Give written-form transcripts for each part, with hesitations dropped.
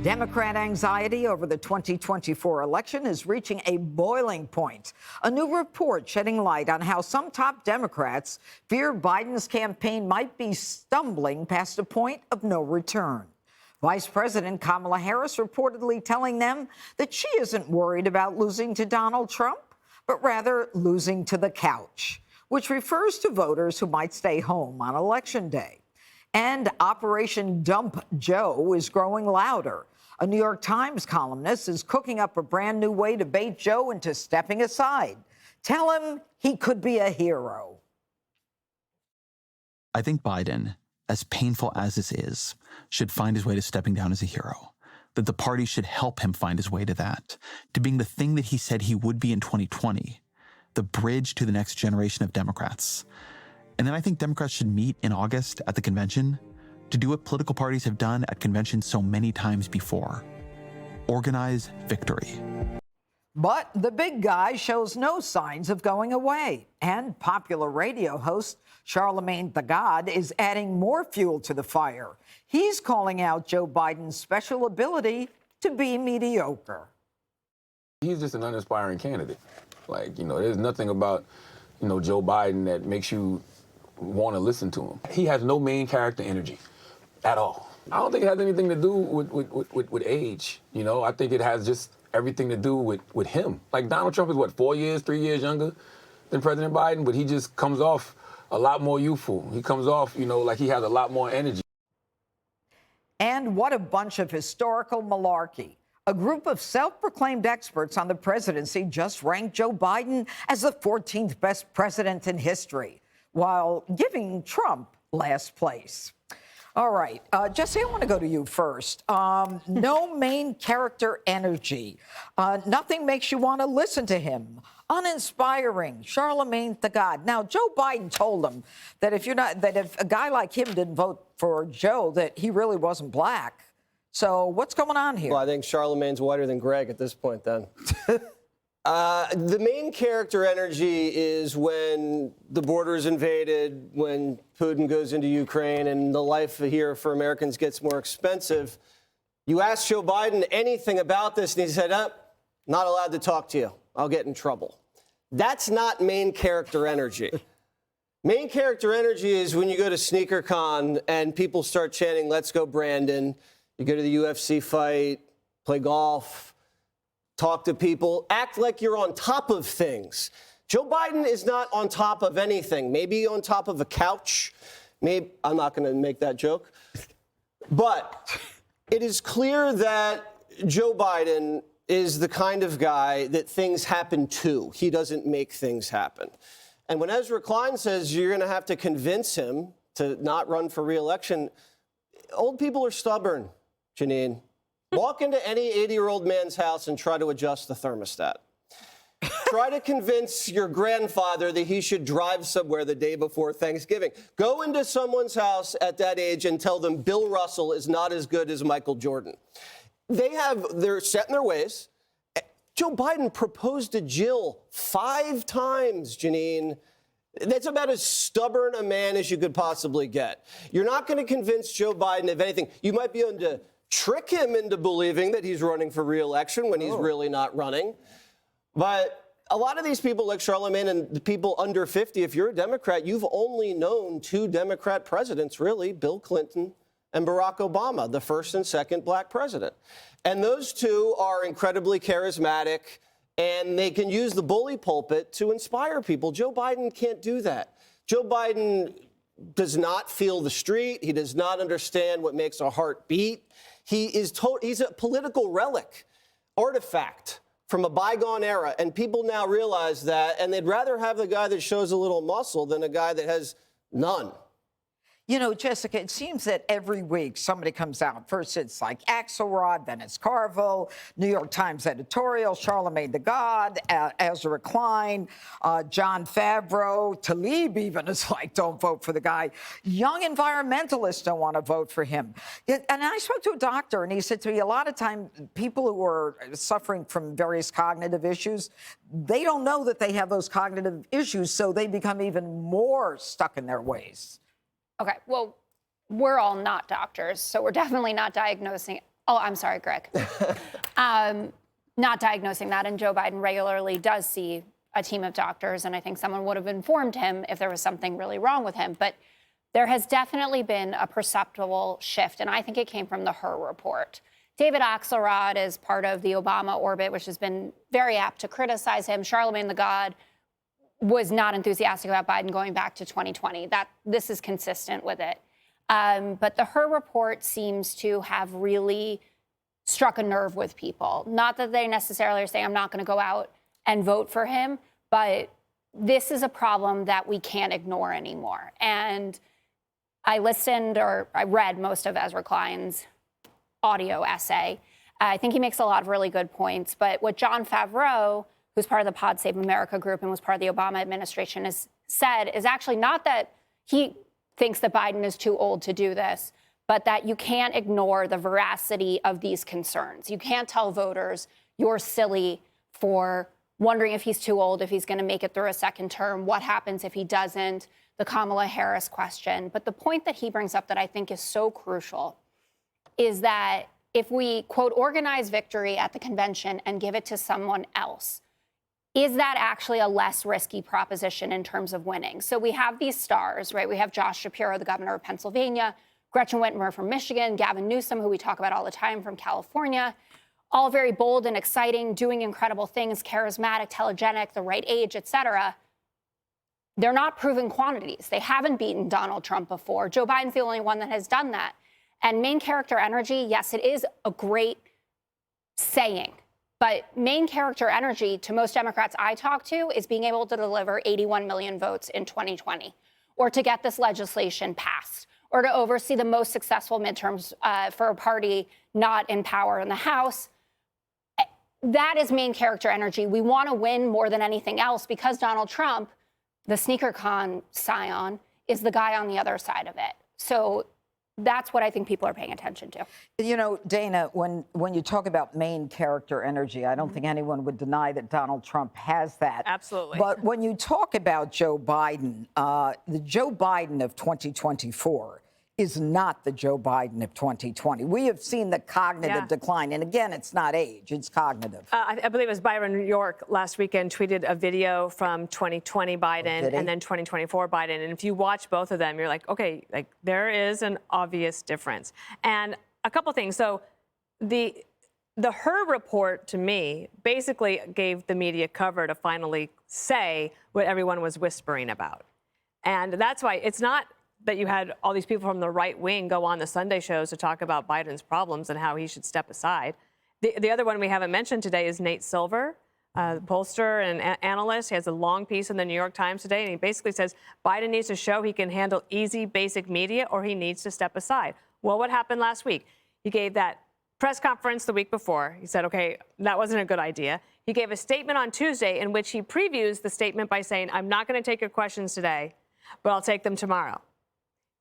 Democrat anxiety over the 2024 election is reaching a boiling point. A new report shedding light on how some top Democrats fear Biden's campaign might be stumbling past a point of no return. Vice President Kamala Harris reportedly telling them that she isn't worried about losing to Donald Trump, but rather losing to the couch, which refers to voters who might stay home on Election Day. And Operation Dump Joe is growing louder. A New York Times columnist is cooking up a brand new way to bait Joe into stepping aside. Tell him he could be a hero. I think Biden, as painful as this is, should find his way to stepping down as a hero. That the party should help him find his way to that, to being the thing that he said he would be in 2020, the bridge to the next generation of Democrats. And then I think Democrats should meet in August at the convention to do what political parties have done at conventions so many times before: organize victory. But the big guy shows no signs of going away. And popular radio host Charlemagne the God is adding more fuel to the fire. He's calling out Joe Biden's special ability to be mediocre. He's just an uninspiring candidate. There's nothing about, Joe Biden that makes you want to listen to him. He has no main character energy at all. I don't think it has anything to do with age. I think it has just everything to do with him. Like, Donald Trump is 3 years younger than President Biden, but he just comes off a lot more youthful. He comes off, like he has a lot more energy. And what a bunch of historical malarkey. A group of self-proclaimed experts on the presidency just ranked Joe Biden as the 14th best president in history, while giving Trump last place. All right, Jesse, I want to go to you first. No main character energy. Nothing makes you want to listen to him. Uninspiring. Charlemagne the God. Now, Joe Biden told him that if a guy like him didn't vote for Joe, that he really wasn't black. So what's going on here? Well, I think Charlemagne's whiter than Greg at this point, then. The main character energy is when the border is invaded, when Putin goes into Ukraine and the life here for Americans gets more expensive. You ask Joe Biden anything about this, and he said, not allowed to talk to you. I'll get in trouble. That's not main character energy. Main character energy is when you go to SneakerCon and people start chanting, "Let's go, Brandon." You go to the UFC fight, play golf, talk to people, act like you're on top of things. Joe Biden is not on top of anything. Maybe on top of a couch. Maybe I'm not going to make that joke. But it is clear that Joe Biden is the kind of guy that things happen to. He doesn't make things happen. And when Ezra Klein says you're going to have to convince him to not run for re-election, old people are stubborn, Janine. Walk into any 80-year-old man's house and try to adjust the thermostat. Try to convince your grandfather that he should drive somewhere the day before Thanksgiving. Go into someone's house at that age and tell them Bill Russell is not as good as Michael Jordan. They're set in their ways. Joe Biden proposed to Jill 5 times, Janine. That's about as stubborn a man as you could possibly get. You're not going to convince Joe Biden of anything. You might be able to trick him into believing that he's running for re-election when he's really not running. But a lot of these people like Charlemagne and the people under 50, if you're a Democrat, you've only known 2 Democrat presidents, really, Bill Clinton and Barack Obama, the first and second black president. And those 2 are incredibly charismatic, and they can use the bully pulpit to inspire people. Joe Biden can't do that. Joe Biden does not feel the street. He does not understand what makes a heart beat. He's a political relic, artifact from a bygone era, and people now realize that, and they'd rather have the guy that shows a little muscle than a guy that has none. You know, Jessica, it seems that every week somebody comes out. First it's like Axelrod, then it's Carville, New York Times editorial, Charlemagne the God, Ezra Klein, John Favreau, Tlaib even is like, don't vote for the guy. Young environmentalists don't want to vote for him. And I spoke to a doctor, and he said to me, a lot of time people who are suffering from various cognitive issues, they don't know that they have those cognitive issues, so they become even more stuck in their ways. Okay, well, we're all not doctors, so we're definitely not diagnosing Oh, I'm sorry, Greg. Not diagnosing that, and Joe Biden regularly does see a team of doctors, and I think someone would have informed him if there was something really wrong with him. But there has definitely been a perceptible shift, and I think it came from the Her report. David Axelrod is part of the Obama orbit, which has been very apt to criticize him. Charlemagne the God was not enthusiastic about Biden going back to 2020. This is consistent with it. But the Her report seems to have really struck a nerve with people. Not that they necessarily are saying, I'm not going to go out and vote for him, but this is a problem that we can't ignore anymore. And I read most of Ezra Klein's audio essay. I think he makes a lot of really good points. But what John Favreau, who's part of the Pod Save America group and was part of the Obama administration, has said is actually not that he thinks that Biden is too old to do this, but that you can't ignore the veracity of these concerns. You can't tell voters you're silly for wondering if he's too old, if he's going to make it through a second term, what happens if he doesn't, the Kamala Harris question. But the point that he brings up that I think is so crucial is that if we, quote, organize victory at the convention and give it to someone else, is that actually a less risky proposition in terms of winning? So we have these stars, right? We have Josh Shapiro, the governor of Pennsylvania, Gretchen Whitmer from Michigan, Gavin Newsom, who we talk about all the time, from California, all very bold and exciting, doing incredible things, charismatic, telegenic, the right age, et cetera. They're not proven quantities. They haven't beaten Donald Trump before. Joe Biden's the only one that has done that. And main character energy, yes, it is a great saying. But main character energy, to most Democrats I talk to, is being able to deliver 81 million votes in 2020, or to get this legislation passed, or to oversee the most successful midterms for a party not in power in the House. That is main character energy. We want to win more than anything else because Donald Trump, the sneaker con scion, is the guy on the other side of it. So that's what I think people are paying attention to. You know, Dana, when you talk about main character energy, I don't think anyone would deny that Donald Trump has that. Absolutely. But when you talk about Joe Biden, the Joe Biden of 2024 is not the Joe Biden of 2020. We have seen the cognitive decline. And again, it's not age, it's cognitive. I believe it was Byron York last weekend tweeted a video from 2020 Biden and then 2024 Biden. And if you watch both of them, you're like, okay, like there is an obvious difference. And a couple things. So the Her report, to me, basically gave the media cover to finally say what everyone was whispering about. And that's why it's not that you had all these people from the right wing go on the Sunday shows to talk about Biden's problems and how he should step aside. The other one we haven't mentioned today is Nate Silver, pollster and analyst. He has a long piece in the New York Times today, and he basically says Biden needs to show he can handle easy, basic media, or he needs to step aside. Well, what happened last week? He gave that press conference the week before. He said, okay, that wasn't a good idea. He gave a statement on Tuesday in which he previews the statement by saying, I'm not going to take your questions today, but I'll take them tomorrow.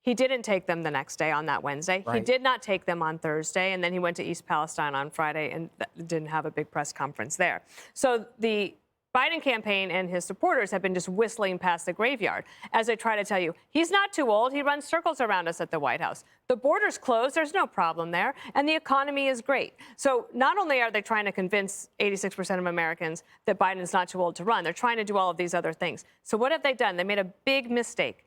He didn't take them the next day on that Wednesday. Right. He did not take them on Thursday, and then he went to East Palestine on Friday and didn't have a big press conference there. So the Biden campaign and his supporters have been just whistling past the graveyard as they try to tell you, he's not too old. He runs circles around us at the White House. The border's closed. There's no problem there. And the economy is great. So not only are they trying to convince 86% of Americans that Biden's not too old to run, they're trying to do all of these other things. So what have they done? They made a big mistake.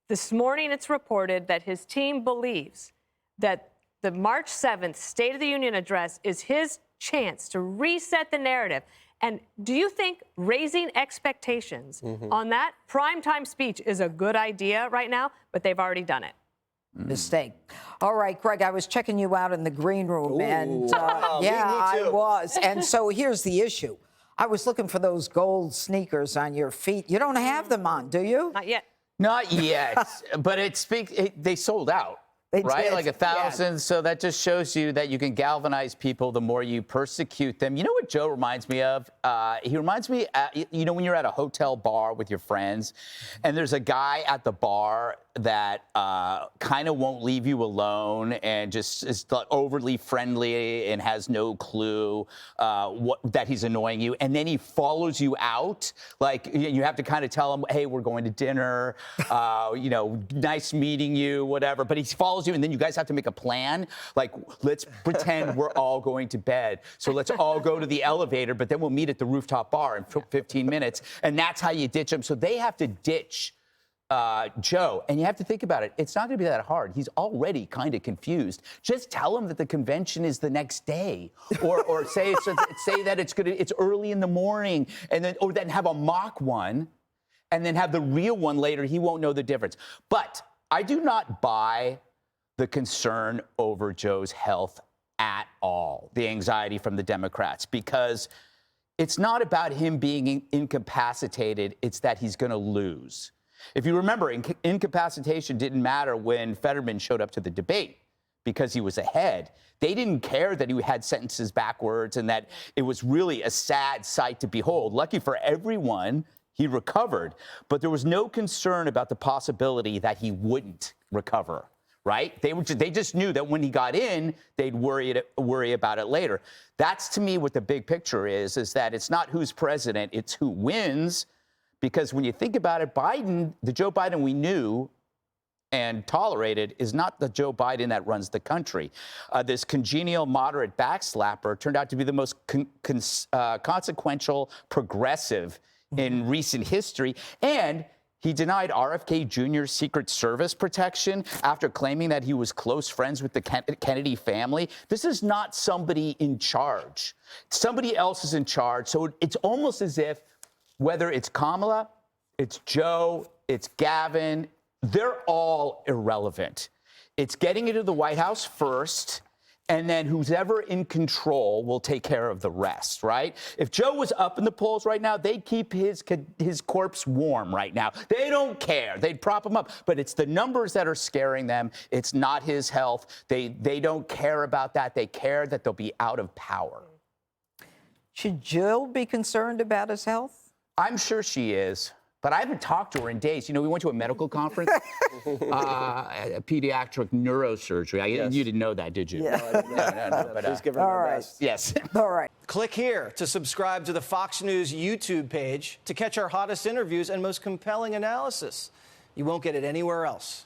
This morning, it's reported that his team believes that the March 7th State of the Union address is his chance to reset the narrative. And do you think raising expectations on that primetime speech is a good idea right now? But they've already done it. Mistake. All right, Greg, I was checking you out in the green room, and yeah, me too. I was. And so here's the issue. I was looking for those gold sneakers on your feet. You don't have them on, do you? Not yet. Not yet, but they sold out, right? did. Like 1,000. Yeah. So that just shows you that you can galvanize people the more you persecute them. You know what Joe reminds me of? He reminds me, you know, when you're at a hotel bar with your friends and there's a guy at the bar that kind of won't leave you alone and just is overly friendly and has no clue that he's annoying you. And then he follows you out. Like, you have to kind of tell him, hey, we're going to dinner, nice meeting you, whatever. But he follows you, and then you guys have to make a plan. Like, let's pretend we're all going to bed. So let's all go to the elevator, but then we'll meet at the rooftop bar in 15 minutes. And that's how you ditch him. So they have to ditch Joe. And you have to think about it. It's not going to be that hard. He's already kind of confused. Just tell him that the convention is the next day, or say that it's early in the morning, and then have a mock one, and then have the real one later. He won't know the difference. But I do not buy the concern over Joe's health at all, the anxiety from the Democrats, because it's not about him being incapacitated. It's that he's going to lose. If you remember, incapacitation didn't matter when Fetterman showed up to the debate because he was ahead. They didn't care that he had sentences backwards and that it was really a sad sight to behold. Lucky for everyone, he recovered. But there was no concern about the possibility that he wouldn't recover, right? They just knew that when he got in, they'd worry about it later. That's, to me, what the big picture is that it's not who's president, it's who wins. Because when you think about it, Biden, the Joe Biden we knew and tolerated, is not the Joe Biden that runs the country. This congenial, moderate backslapper turned out to be the most consequential progressive in recent history. And he denied RFK Jr.'s Secret Service protection after claiming that he was close friends with the Kennedy family. This is not somebody in charge. Somebody else is in charge. So it's almost as if whether it's Kamala, it's Joe, it's Gavin, they're all irrelevant. It's getting into the White House first, and then who's ever in control will take care of the rest, right? If Joe was up in the polls right now, they'd keep his corpse warm right now. They don't care. They'd prop him up. But it's the numbers that are scaring them. It's not his health. They don't care about that. They care that they'll be out of power. Should Jill be concerned about his health? I'm sure she is, but I haven't talked to her in days. You know, we went to a medical conference, pediatric neurosurgery. Yes. You didn't know that, did you? Yeah. No, but, Please give her my best. Yes. All right. Click here to subscribe to the Fox News YouTube page to catch our hottest interviews and most compelling analysis. You won't get it anywhere else.